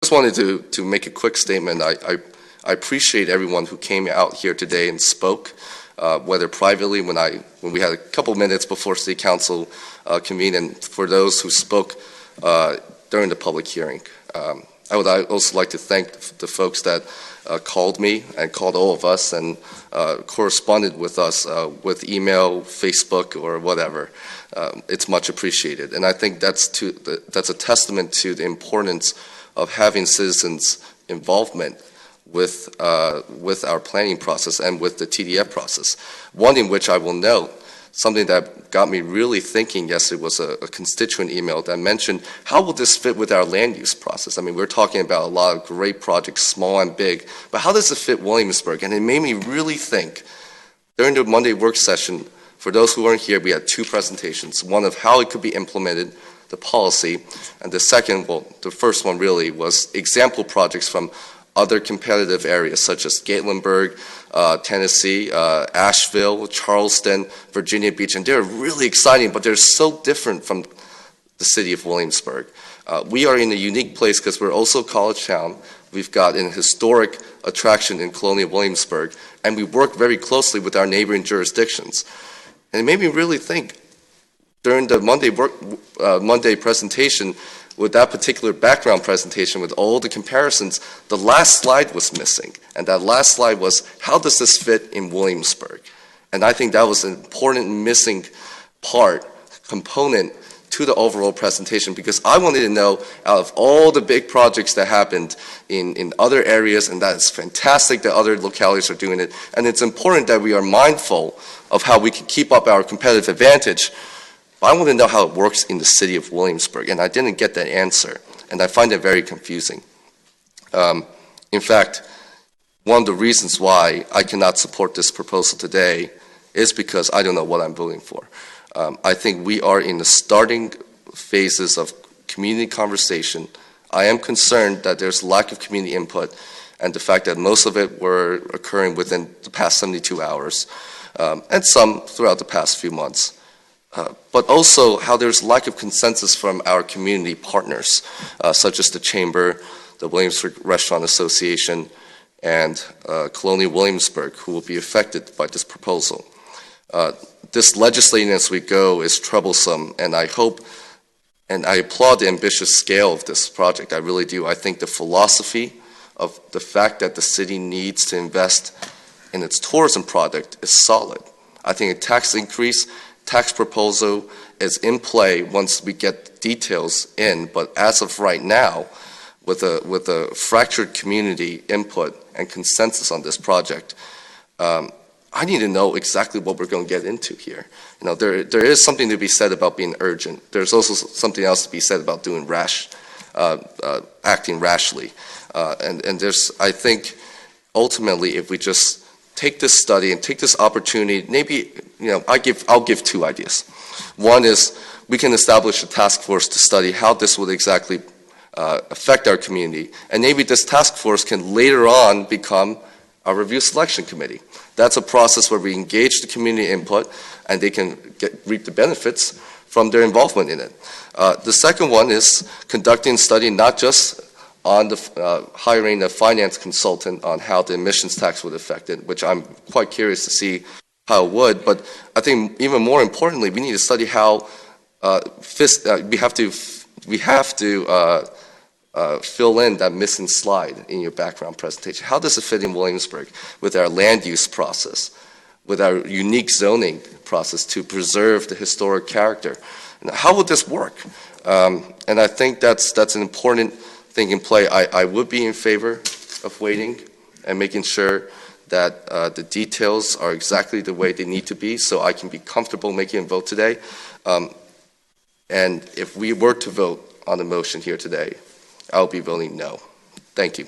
just wanted to make a quick statement. I appreciate everyone who came out here today and spoke, whether privately when we had a couple minutes before City Council convened, and for those who spoke during the public hearing. I would also like to thank the folks that called me and called all of us and corresponded with us with email, Facebook, or whatever. It's much appreciated, and I think that's a testament to the importance of having citizens' involvement with our planning process and with the TDF process. One in which I will note, something that got me really thinking yesterday was a constituent email that mentioned, how will this fit with our land use process? I mean, we're talking about a lot of great projects, small and big, but how does it fit Williamsburg? And it made me really think. During the Monday work session, for those who weren't here, we had two presentations, one of how it could be implemented, the policy, and the second, well, the first one really was example projects from other competitive areas such as Gatlinburg, Tennessee, Asheville, Charleston, Virginia Beach, and they're really exciting, but they're so different from the city of Williamsburg. We are in a unique place because we're also a college town. We've got an historic attraction in Colonial Williamsburg, and we work very closely with our neighboring jurisdictions. And it made me really think, during the Monday presentation, with that particular background presentation, with all the comparisons, the last slide was missing. And that last slide was, how does this fit in Williamsburg? And I think that was an important missing component to the overall presentation, because I wanted to know, out of all the big projects that happened in other areas, and that's fantastic that other localities are doing it, and it's important that we are mindful of how we can keep up our competitive advantage. I want to know how it works in the city of Williamsburg, and I didn't get that answer, and I find it very confusing. In fact, one of the reasons why I cannot support this proposal today is because I don't know what I'm voting for. I think we are in the starting phases of community conversation. I am concerned that there's lack of community input, and the fact that most of it were occurring within the past 72 hours, and some throughout the past few months. But also how there's lack of consensus from our community partners, such as the Chamber, the Williamsburg Restaurant Association, and Colonial Williamsburg, who will be affected by this proposal. This legislating as we go is troublesome, and I hope, and I applaud the ambitious scale of this project, I really do. I think the philosophy of the fact that the city needs to invest in its tourism product is solid. I think a tax increase, tax proposal is in play once we get details in, but as of right now, with a fractured community input and consensus on this project, I need to know exactly what we're going to get into here. You know, there is something to be said about being urgent. There's also something else to be said about doing acting rashly. And there's, I think, ultimately, if we just take this study and take this opportunity, maybe, you know, I'll give two ideas. One is we can establish a task force to study how this would exactly affect our community, and maybe this task force can later on become a review selection committee. That's a process where we engage the community input, and they can reap the benefits from their involvement in it. The second one is conducting a study not just on the hiring a finance consultant on how the emissions tax would affect it, which I'm quite curious to see how it would, but I think even more importantly, we need to study how we have to fill in that missing slide in your background presentation. How does it fit in Williamsburg with our land use process, with our unique zoning process to preserve the historic character? And how would this work? And I think that's an important thing in play. I would be in favor of waiting and making sure that the details are exactly the way they need to be so I can be comfortable making a vote today. And if we were to vote on the motion here today, I'll be voting no. Thank you.